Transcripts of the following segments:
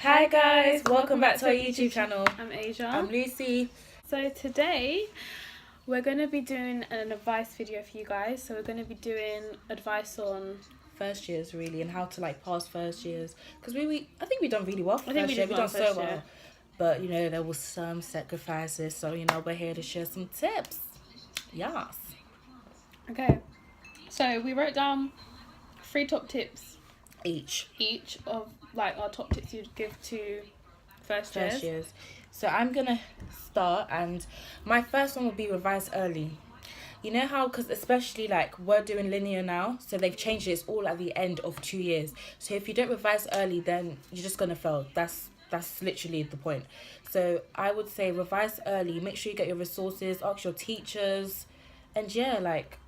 Hi guys, welcome back to our YouTube channel. I'm Asia. I'm Lucy. So today we're going to be doing an advice video for you guys. So we're going to be doing advice on First years really, and how to pass first years, because I think we done really well for I think first we year. did We well done so first well, year. but there was some sacrifices. So we're here to share some tips. Yes. Okay. So we wrote down 3 top tips Each of our top tips you'd give to first years. So I'm gonna start, and my first one will be revise early. You know how, because especially we're doing linear now, so they've changed it. It's all at the end of 2 years. So if you don't revise early, then you're just gonna fail. That's literally the point. So I would say revise early. Make sure you get your resources. Ask your teachers, and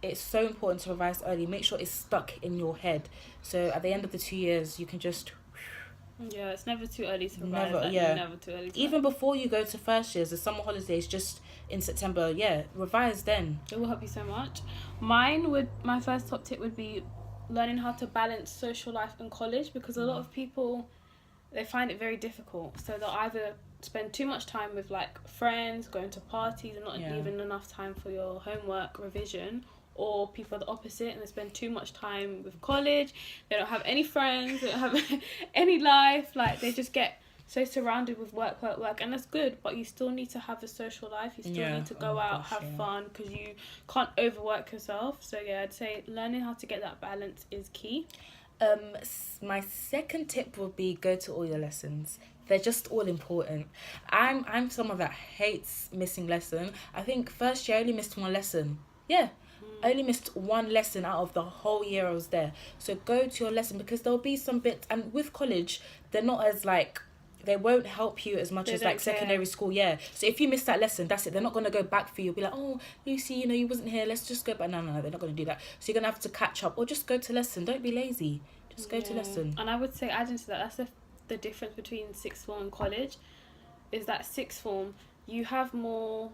it's so important to revise early. Make sure it's stuck in your head. So at the end of the 2 years, you can just. Yeah, it's never too early to revise. Never too early. Even before you go to first years, the summer holidays just in September. Yeah, revise then. It will help you so much. My first top tip would be learning how to balance social life and college, because a lot of people, they find it very difficult. So they'll either spend too much time with friends, going to parties, and not leaving enough time for your homework revision. Or people are the opposite, and they spend too much time with college. They don't have any friends. They don't have any life. They just get so surrounded with work, and that's good. But you still need to have a social life. You still need to go out, have fun, because you can't overwork yourself. So I'd say learning how to get that balance is key. My second tip would be go to all your lessons. They're just all important. I'm someone that hates missing lesson. I think first year I only missed one lesson. Yeah. I only missed one lesson out of the whole year I was there. So go to your lesson, because there'll be some bits, and with college they're not as they won't help you as much as secondary school. So if you miss that lesson, that's it. They're not going to go back for you. Be like, oh Lucy, you wasn't here, let's just go back. No, they're not going to do that. So you're going to have to catch up, or just go to lesson. Don't be lazy, just go to lesson. And I would say, adding to that, that's the difference between sixth form and college, is that sixth form you have more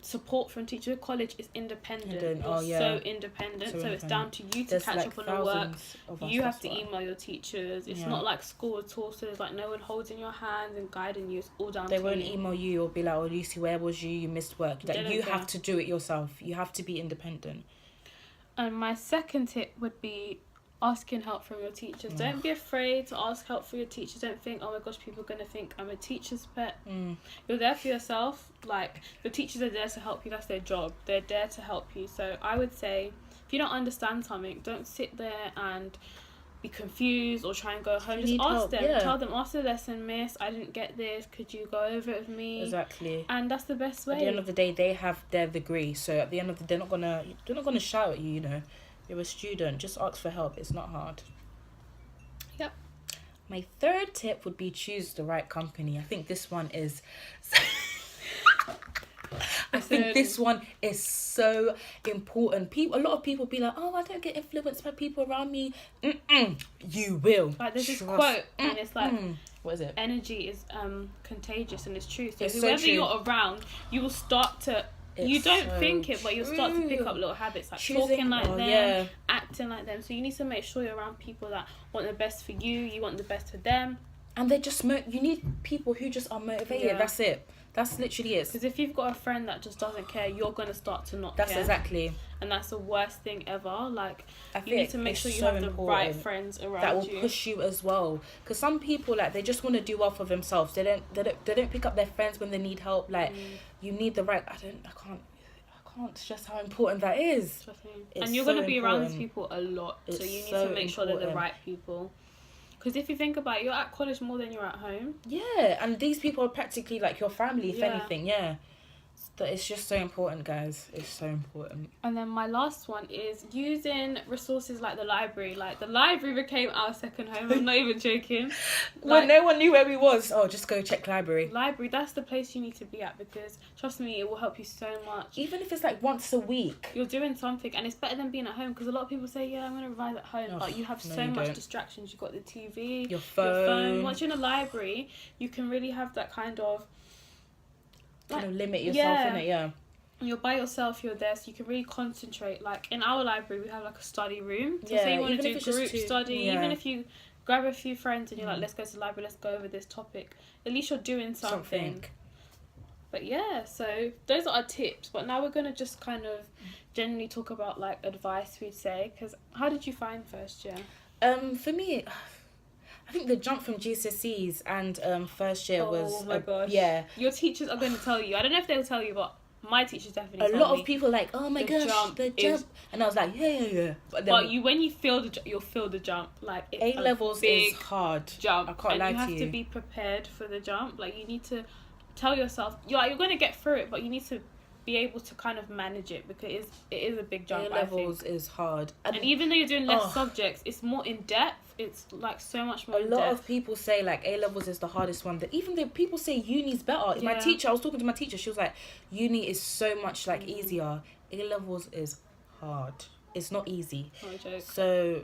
support from teachers. College is independent. So independent. So it's down to you to catch up on the work. You have to email your teachers. It's not like school at all. So there's no one holding your hands and guiding you. It's all down to you. They won't email you or be like, oh Lucy, where was you? You missed work. You have to do it yourself. You have to be independent. And my second tip would be asking help from your teachers. Don't be afraid to ask help for your teachers. Don't think, oh my gosh, people are going to think I'm a teacher's pet. You're there for yourself. The teachers are there to help you. That's their job. They're there to help you. So I would say, if you don't understand something, don't sit there and be confused or try and go home. Just ask them. Tell them, after the lesson, miss, I didn't get this, could you go over it with me? Exactly. And that's the best way. At the end of the day, they have their degree. So at the end of the day, they're not gonna shout at you. You're a student. Just ask for help. It's not hard. Yep. My third tip would be choose the right company. I think this one is. I think this one is so important. A lot of people be like, "Oh, I don't get influenced by people around me." You will. There's this quote, and it's what is it? Energy is contagious, and it's true. So it's whoever so true. you're around, you will start to. You don't think it, but you'll start to pick up little habits talking like them, acting like them. So you need to make sure you're around people that want the best for you. You want the best for them, and they just you need people who just are motivated. Yeah. That's it. That's literally it. Because if you've got a friend that just doesn't care, you're gonna start to not care. That's exactly. And that's the worst thing ever. You need to make sure you so have the right friends around that will push you as well. Because some people they just want to do well for themselves. They don't pick up their friends when they need help. You need the right. I can't stress how important that is. And you're gonna be around these people a lot, so you need to make sure they're the right people. Because if you think about it, you're at college more than you're at home. Yeah, and these people are practically your family, if anything. Yeah. It's just so important, guys. It's so important. And then my last one is using resources like the library. The library became our second home. I'm not even joking. When no one knew where we was, just go check library. Library, that's the place you need to be at, because trust me, it will help you so much. Even if it's once a week. You're doing something, and it's better than being at home, because a lot of people say, I'm going to revise at home. But you have so much distractions. You've got the TV, your phone. Once you're in a library, you can really have that kind of limit yourself in it. You're by yourself, you're there, so you can really concentrate. In our library, we have a study room. So say you want to do group study, even if you grab a few friends and you're like, let's go to the library, let's go over this topic. At least you're doing something. But yeah, so those are our tips. But now we're going to just kind of generally talk about like advice, we'd say. Because how did you find first year? For me, I think the jump from GCSEs and first year was... Oh my gosh. Yeah. Your teachers are going to tell you. I don't know if they'll tell you, but my teachers definitely A lot of people like, oh my gosh, the jump. And I was like, yeah. But when you feel you'll feel the jump. Like, it's A-levels is hard. Jump. I can't lie to you. And you have to be prepared for the jump. Like, you need to tell yourself, you're going to get through it, but you need to be able to kind of manage it, because it is a big jump. A-levels is hard. And even though you're doing less subjects, it's more in depth. It's like so much more in depth. A lot of people say like A-levels is the hardest one. That even though people say uni's better. Yeah. My teacher, I was talking to my teacher, she was like, uni is so much like easier. A-levels is hard. It's not easy. No joke. So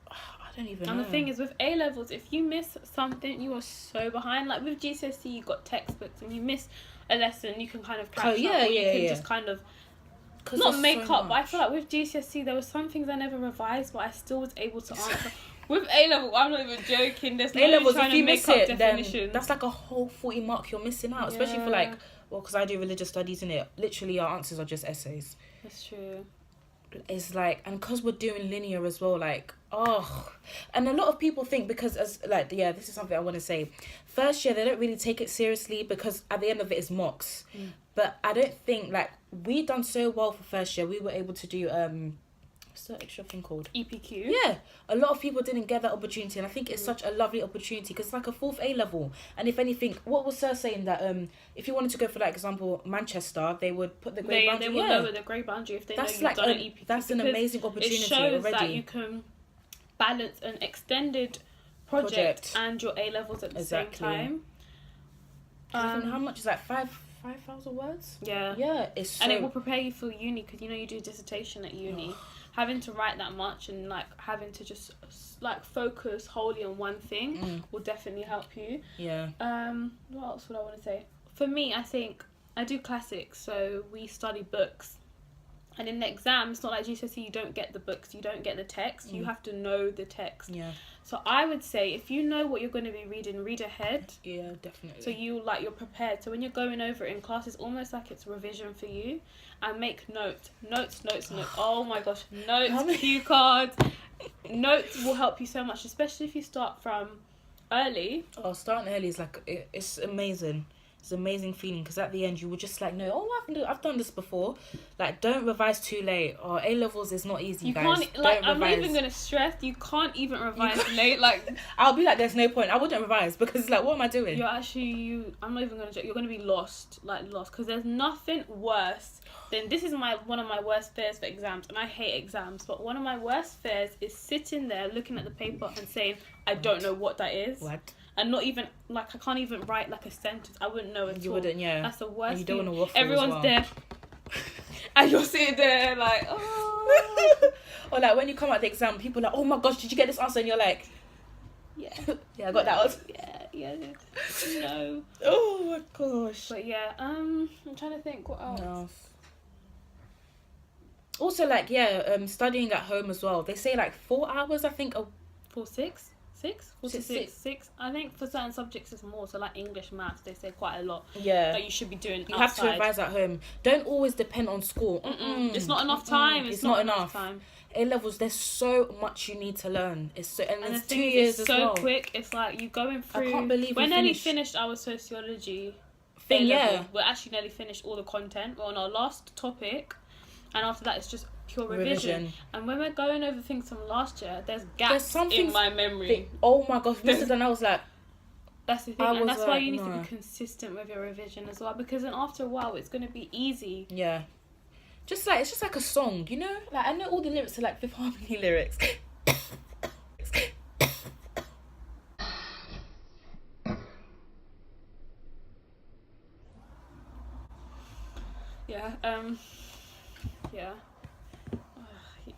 I don't even know. And the thing is, with A-levels, if you miss something, you are so behind. Like with GCSE, you got textbooks, and you miss a lesson, you can kind of catch up, or you can just kind of not make up. But I feel like with GCSE, there were some things I never revised, but I still was able to answer. With A-level, I'm not even joking. There's no A-levels, trying if you to make miss up it, definitions. then that's like a whole 40 mark you're missing out. Especially for like, well, because I do religious studies, in it. Literally, our answers are just essays. That's true. It's like, and because we're doing linear as well, like, and a lot of people think, because as like, this is something I want to say, first year they don't really take it seriously, because at the end of it is mocks. But I don't think, like, we done so well for first year. We were able to do what's the extra thing called? EPQ. Yeah, a lot of people didn't get that opportunity, and I think it's such a lovely opportunity, because it's like a fourth A-level. And if anything, what was Sir saying, that if you wanted to go for, like, example, Manchester, they would put the grade boundary. They would lower the grade boundary if they know you've done an EPQ. That's an amazing opportunity. It shows already. that you can balance an extended project and your A-levels at the same time. How much is that? 5,000 words? Yeah, it's so... and it will prepare you for uni, because you do a dissertation at uni. Having to write that much and like having to just like focus wholly on one thing will definitely help you. What else would I want to say? For me, I think I do classics, so we study books. And in the exam, it's not like GCSE, you don't get the books, you don't get the text, you have to know the text. So I would say, if you know what you're going to be reading, read ahead. Yeah, definitely. So you're prepared. So when you're going over it in class, it's almost like it's revision for you. And make notes. Oh my gosh, notes, cue cards. Notes will help you so much, especially if you start from early. Starting early is like, it's amazing. It's an amazing feeling, because at the end you will just like know, I've done this before. Like, don't revise too late. A-levels is not easy, guys. You can't, like, I'm not even gonna stress, you can't even revise late. Like, I'll be like, there's no point. I wouldn't revise, because it's like, what am I doing? I'm not even gonna joke. You're gonna be lost, because there's nothing worse than, this is one of my worst fears for exams, and I hate exams, but one of my worst fears is sitting there looking at the paper and saying, I don't know what that is. What? And not even, like, I can't even write, like, a sentence. I wouldn't know at all. You wouldn't, yeah. That's the worst thing. You don't want to waffle. Everyone's there. And you're sitting there, like, oh. Or, like, when you come out the exam, people are like, oh, my gosh, did you get this answer? And you're like, yeah. Yeah, I got that answer. Yeah. No. Oh, my gosh. But, yeah, I'm trying to think what else. No. Also, like, studying at home as well. They say, like, 4 hours, I think. 4, 6? 6. I think for certain subjects it's more. So like English, maths, they say quite a lot. Yeah. That you should be doing. You have to revise at home. Don't always depend on school. It's not enough time. It's not enough time. A-levels, there's so much you need to learn. It's it's 2 years as well. It's so quick. It's like you're going through. I can't believe we're nearly finished our sociology thing. Yeah. We're actually nearly finished all the content. We're on our last topic, and after that it's just pure revision. And when we're going over things from last year, there's gaps in my memory. Oh my gosh, I was like, that's the thing, and that's why you need to be consistent with your revision as well, because then after a while it's going to be easy. Yeah, it's just like a song, you know. Like, I know all the lyrics are like Fifth Harmony lyrics. Yeah.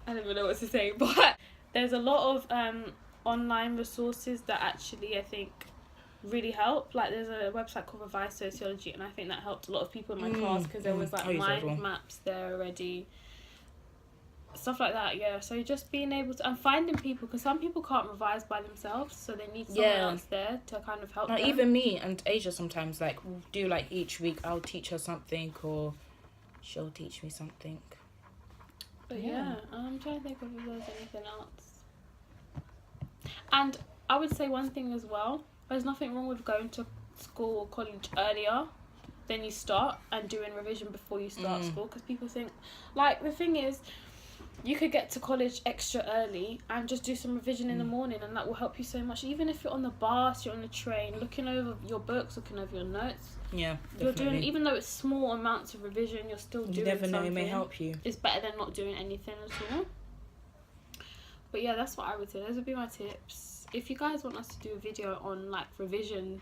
I don't even know what to say, but there's a lot of online resources that actually I think really help. Like, there's a website called Revise Sociology, and I think that helped a lot of people in my class, because there was like mind maps there already. stuff like that. Yeah, so just being able to and finding people, because some people can't revise by themselves, so they need someone else there to kind of help them. Even me and Asia sometimes, like, we'll do, like, each week I'll teach her something or she'll teach me something. But yeah, I'm trying to think of if there's anything else. And I would say one thing as well, there's nothing wrong with going to school or college earlier than you start and doing revision before you start school, because people think, like, the thing is, you could get to college extra early and just do some revision in the morning, and that will help you so much. Even if you're on the bus, you're on the train, looking over your books, looking over your notes. Yeah, you're definitely. doing, even though it's small amounts of revision, you're still doing something. You never know, it may help you. It's better than not doing anything at all. But yeah, that's what I would say. Those would be my tips. If you guys want us to do a video on, like, revision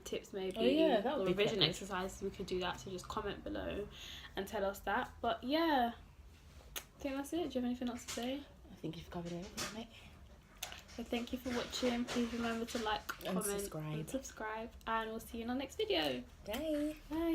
tips, maybe, that would or be revision quite exercises, we could do that. So just comment below and tell us that. But yeah, I think that's it. Do you have anything else to say? I think you've covered everything, mate. So thank you for watching. Please remember to like, comment, and subscribe. And we'll see you in our next video. Bye. Bye.